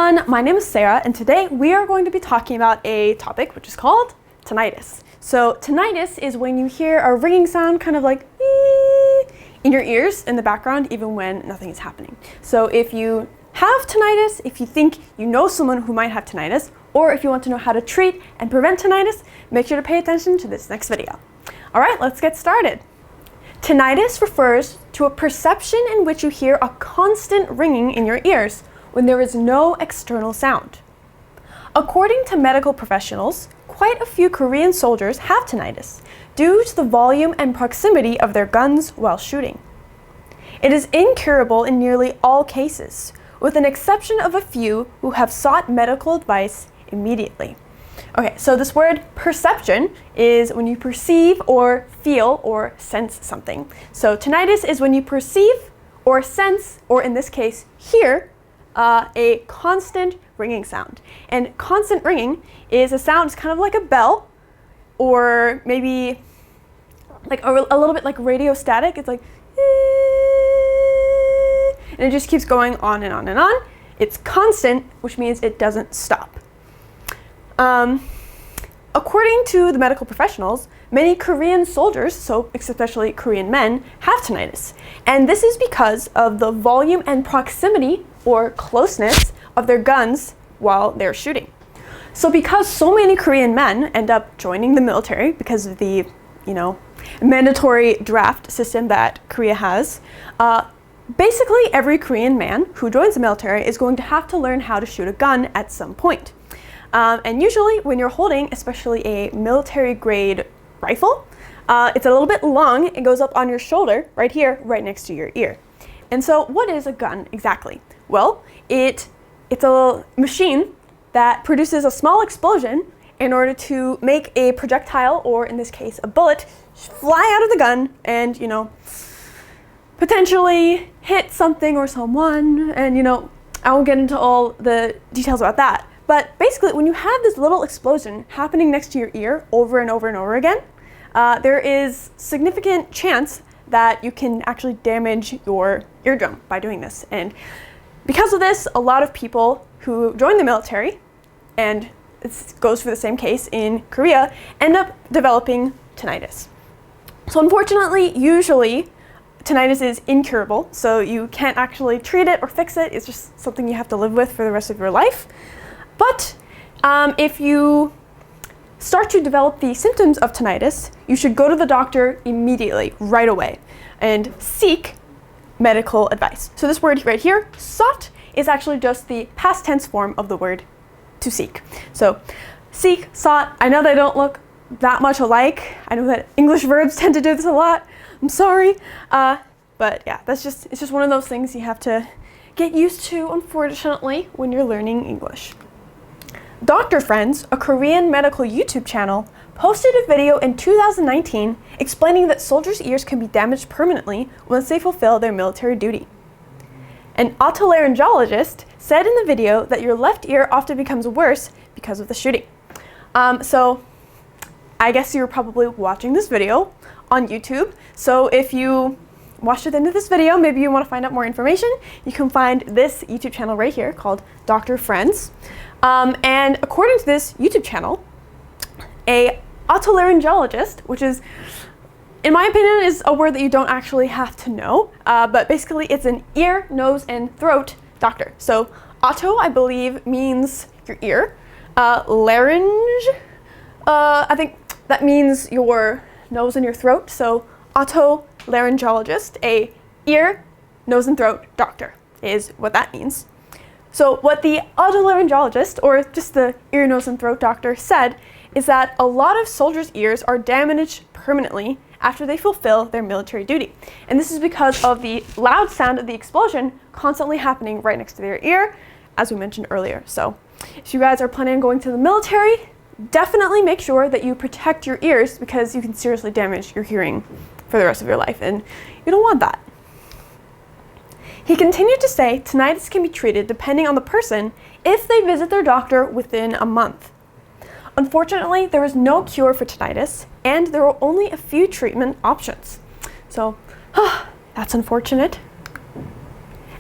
everyone, my name is Sarah, and today we are going to be talking about a topic which is called tinnitus. So tinnitus is when you hear a ringing sound kind of like in your ears in the background even when nothing is happening. So if you have tinnitus, if you think you know someone who might have tinnitus, or if you want to know how to treat and prevent tinnitus, make sure to pay attention to this next video. Alright, let's get started. Tinnitus refers to a perception in which you hear a constant ringing in your ears when there is no external sound. According to medical professionals, quite a few Korean soldiers have tinnitus due to the volume and proximity of their guns while shooting. It is incurable in nearly all cases, with an exception of a few who have sought medical advice immediately. Okay, so this word perception is when you perceive or feel or sense something. So tinnitus is when you perceive or sense, or in this case, hear, a constant ringing sound. And constant ringing is a sound, it's kind of like a bell, or maybe like a little bit like radio static. It's like, and it just keeps going on and on and on. It's constant, which means it doesn't stop. According to the medical professionals, many Korean soldiers, so especially Korean men, have tinnitus. And this is because of the volume and proximity or closeness of their guns while they're shooting. So because so many Korean men end up joining the military because of the, mandatory draft system that Korea has, basically every Korean man who joins the military is going to have to learn how to shoot a gun at some point. And usually when you're holding, especially a military grade rifle, it's a little bit long. It goes up on your shoulder right here, right next to your ear. And so what is a gun exactly? Well, it's a machine that produces a small explosion in order to make a projectile, or in this case, a bullet, fly out of the gun and, potentially hit something or someone. And, I won't get into all the details about that. But basically, when you have this little explosion happening next to your ear over and over and over again, there is significant chance that you can actually damage your eardrum by doing this. And because of this, a lot of people who join the military, and it goes for the same case in Korea, end up developing tinnitus. So unfortunately, usually, tinnitus is incurable, so you can't actually treat it or fix it. It's just something you have to live with for the rest of your life. But if you start to develop the symptoms of tinnitus, you should go to the doctor immediately, right away, and seek medical advice. So this word right here, sought, is actually just the past tense form of the word to seek. So seek, sought, I know they don't look that much alike. I know that English verbs tend to do this a lot. I'm sorry. But yeah, it's just one of those things you have to get used to, unfortunately, when you're learning English. Doctor Friends, a Korean medical YouTube channel, posted a video in 2019 explaining that soldiers' ears can be damaged permanently once they fulfill their military duty. An otolaryngologist said in the video that your left ear often becomes worse because of the shooting. So I guess you're probably watching this video on YouTube. So if you watched to the end of this video, maybe you want to find out more information, you can find this YouTube channel right here called Doctor Friends. And according to this YouTube channel, a otolaryngologist, which is, in my opinion, is a word that you don't actually have to know, but basically it's an ear, nose, and throat doctor. So otto, I believe, means your ear. Larynge, I think that means your nose and your throat. So otolaryngologist, a ear, nose, and throat doctor is what that means. So what the otolaryngologist, or just the ear, nose, and throat doctor, said is that a lot of soldiers' ears are damaged permanently after they fulfill their military duty. And this is because of the loud sound of the explosion constantly happening right next to their ear, as we mentioned earlier. So if you guys are planning on going to the military, definitely make sure that you protect your ears, because you can seriously damage your hearing for the rest of your life, and you don't want that. He continued to say tinnitus can be treated depending on the person if they visit their doctor within a month. Unfortunately, there is no cure for tinnitus, and there are only a few treatment options. So, that's unfortunate.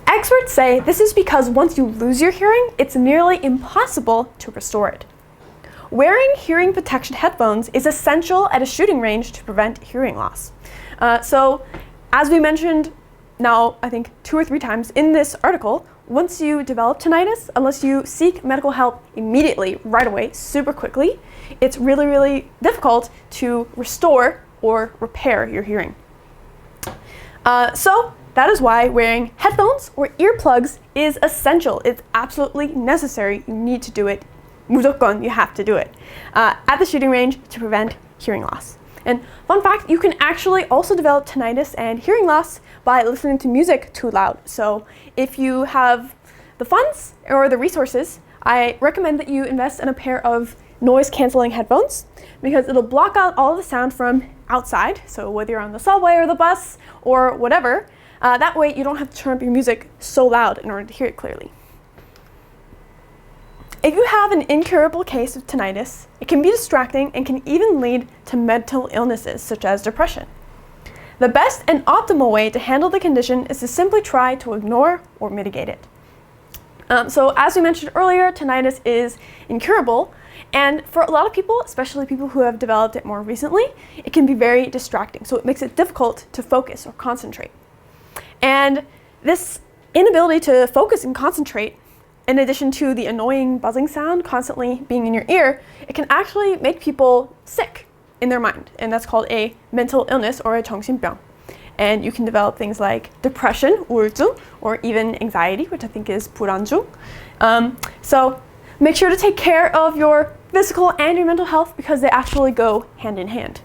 Experts say this is because once you lose your hearing, it's nearly impossible to restore it. Wearing hearing protection headphones is essential at a shooting range to prevent hearing loss. So, as we mentioned now, I think 2 or 3 times in this article, once you develop tinnitus, unless you seek medical help immediately, right away, super quickly, it's really, really difficult to restore or repair your hearing. So that is why wearing headphones or earplugs is essential. It's absolutely necessary. You need to do it. 무조건, you have to do it at the shooting range to prevent hearing loss. And fun fact, you can actually also develop tinnitus and hearing loss by listening to music too loud. So if you have the funds or the resources, I recommend that you invest in a pair of noise canceling headphones because it'll block out all of the sound from outside. So whether you're on the subway or the bus or whatever, that way you don't have to turn up your music so loud in order to hear it clearly. If you have an incurable case of tinnitus, it can be distracting and can even lead to mental illnesses such as depression. The best and optimal way to handle the condition is to simply try to ignore or mitigate it. So as we mentioned earlier, tinnitus is incurable, and for a lot of people, especially people who have developed it more recently, it can be very distracting. So it makes it difficult to focus or concentrate. And this inability to focus and concentrate, in addition to the annoying buzzing sound constantly being in your ear, it can actually make people sick in their mind. And that's called a mental illness or a 정신병. And you can develop things like depression, 우울증, or even anxiety, which I think is 불안증. So make sure to take care of your physical and your mental health because they actually go hand in hand.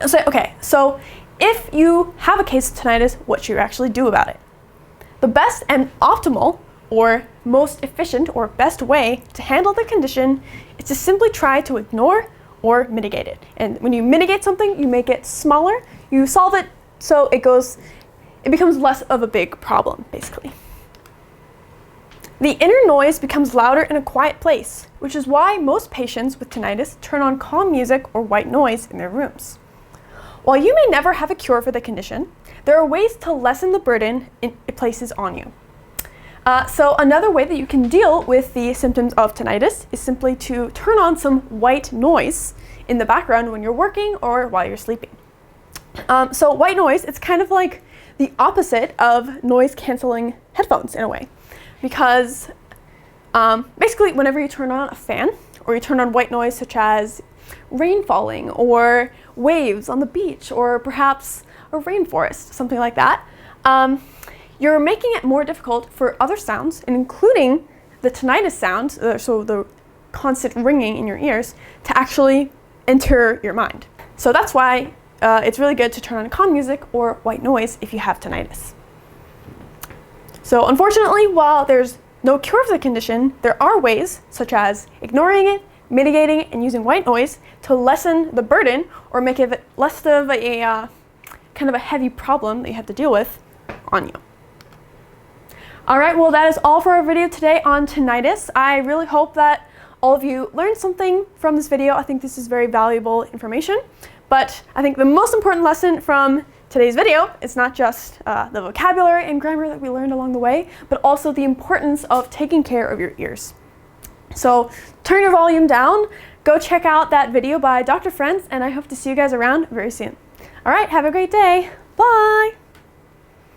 So if you have a case of tinnitus, what should you actually do about it? The best and optimal or most efficient or best way to handle the condition is to simply try to ignore or mitigate it. And when you mitigate something, you make it smaller, you solve it so it becomes less of a big problem, basically. The inner noise becomes louder in a quiet place, which is why most patients with tinnitus turn on calm music or white noise in their rooms. While you may never have a cure for the condition, there are ways to lessen the burden it places on you. So another way that you can deal with the symptoms of tinnitus is simply to turn on some white noise in the background when you're working or while you're sleeping. So white noise, it's kind of like the opposite of noise canceling headphones in a way. Because basically whenever you turn on a fan or you turn on white noise such as rain falling or waves on the beach or perhaps a rainforest, something like that, you're making it more difficult for other sounds, including the tinnitus sound, so the constant ringing in your ears, to actually enter your mind. So that's why it's really good to turn on calm music or white noise if you have tinnitus. So unfortunately, while there's no cure for the condition, there are ways, such as ignoring it, mitigating it, and using white noise to lessen the burden or make it less of a kind of a heavy problem that you have to deal with on you. Alright, well that is all for our video today on tinnitus. I really hope that all of you learned something from this video. I think this is very valuable information. But I think the most important lesson from today's video is not just the vocabulary and grammar that we learned along the way, but also the importance of taking care of your ears. So turn your volume down, go check out that video by Dr. Friends, and I hope to see you guys around very soon. Alright, have a great day. Bye!